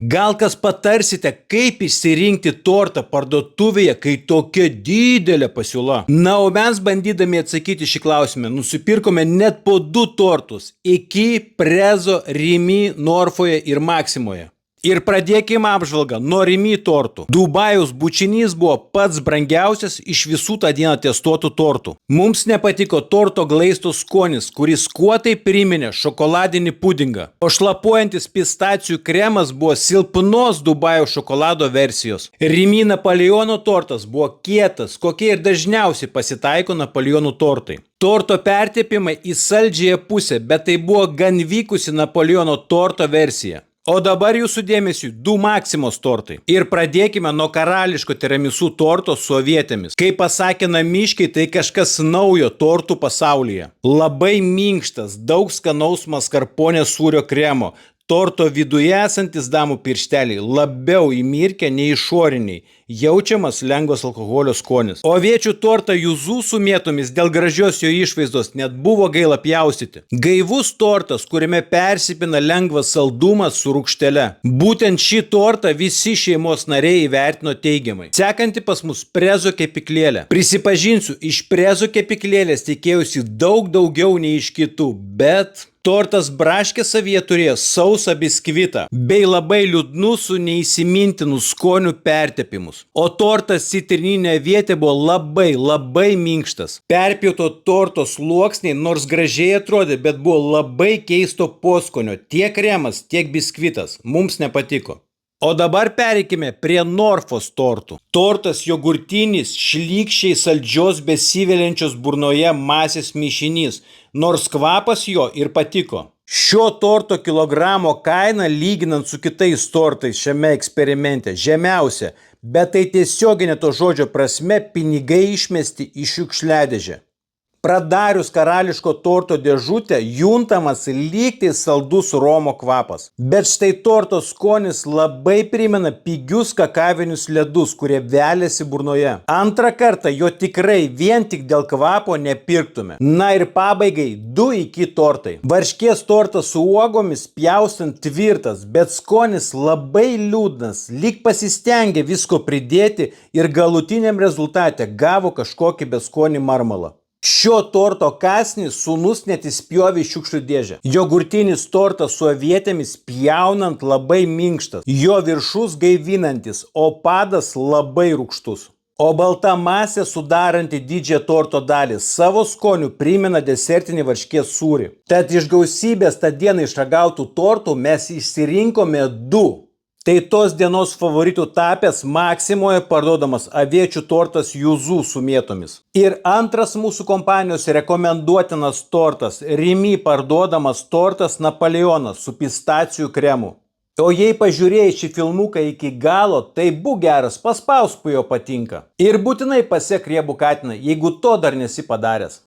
Gal kas patarsite, kaip išsirinkti tortą parduotuvėje, kai tokia didelė pasiūla? Na, o mes bandydami atsakyti šį klausimą, nusipirkome net po 2 tortus – iki, Prezo, Rimi, Norfoje ir Maksimoje. Ir pradėkime apžvalgą nuo Rimi tortų. Dubajaus bučinys buvo pats brangiausias iš visų tą dieną testuotų tortų. Mums nepatiko torto glaisto skonis, kuris kuo tai priminė šokoladinį pudingą. O šlapuojantis pistacijų kremas buvo silpnos Dubajaus šokolado versijos. Rimi Napoleono tortas buvo kietas, kokie ir dažniausiai pasitaiko Napoleonų tortai. Torto pertepimai į saldžiąją pusę, bet tai buvo gan vykusi Napoleono torto versija. O dabar jūsų dėmesiui 2 Maksimos tortai. Ir pradėkime nuo karališko tiramisu torto su avietėmis. Kaip pasakė namiškiai, tai kažkas naujo tortų pasaulyje. Labai minkštas, daug skanaus maskarponė sūrio kremo. Torto viduje esantis damų piršteliai labiau įmirkę nei išoriniai. Jaučiamas lengvas alkoholio skonis. O aviečių tortą juzų su mėtomis dėl gražios jo išvaizdos net buvo gaila pjaustyti. Gaivus tortas, kuriame persipina lengvas saldumas su rūgštele. Būtent šį tortą visi šeimos nariai įvertino teigiamai. Sekanti pas mus Prezo kepyklėlė. Prisipažinsiu, iš Prezo kepyklėlės tikėjausi daug daugiau nei iš kitų, bet tortas braškė savyje turėjo sausą biskvitą, bei labai liūdnų su neįsimintinų skonių pertepimus. O tortas citrininė avietė buvo labai minkštas. Perpjauto torto sluoksniai nors gražiai atrodė, bet buvo labai keisto poskonio, tiek kremas, tiek biskvitas. Mums nepatiko. O dabar pereikime prie Norfos tortų. Tortas jogurtinis, šlykščiai saldžios besiveliančios burnoje masės mišinys, nors kvapas jo ir patiko. Šio torto kilogramo kaina, lyginant su kitais tortais šiame eksperimente, žemiausia, bet tai tiesioginė to žodžio prasme pinigai išmesti į šiukšliadėžę. Pradarius karališko torto dėžutę juntamas lygtai saldus romo kvapas. Bet štai torto skonis labai primena pigius kakavinius ledus, kurie veliasi burnoje. Antrą kartą jo tikrai vien tik dėl kvapo nepirktume. Na ir pabaigai 2 iki tortai. Varškės tortas su uogomis pjaustant tvirtas, bet skonis labai liūdnas, lyg pasistengė visko pridėti ir galutiniam rezultate gavo kažkokį beskonį marmalą. Šio torto kąsnį sūnus net įspjovė į šiukšlių dėžę. Jogurtinis tortas su avietėmis pjaunant labai minkštas, jo viršus gaivinantis, o padas labai rūgštus. O balta masė sudaranti didžiąją torto dalį savo skoniu primena desertinį varškės sūrį. Tad iš gausybės tą dieną išragautų tortų mes išsirinkome 2. Tai tos dienos favoritų tapęs Maksimoje parduodamas aviečių tortas juzų su mėtomis. Ir antras mūsų kompanijos rekomenduotinas tortas Rimi parduodamas tortas Napoleonas su pistacijų kremu. O jei pažiūrėjai šį filmuką iki galo, tai būk geras, paspausk, po jo patinka. Ir būtinai pasek riebų katiną, jeigu to dar nesi padaręs.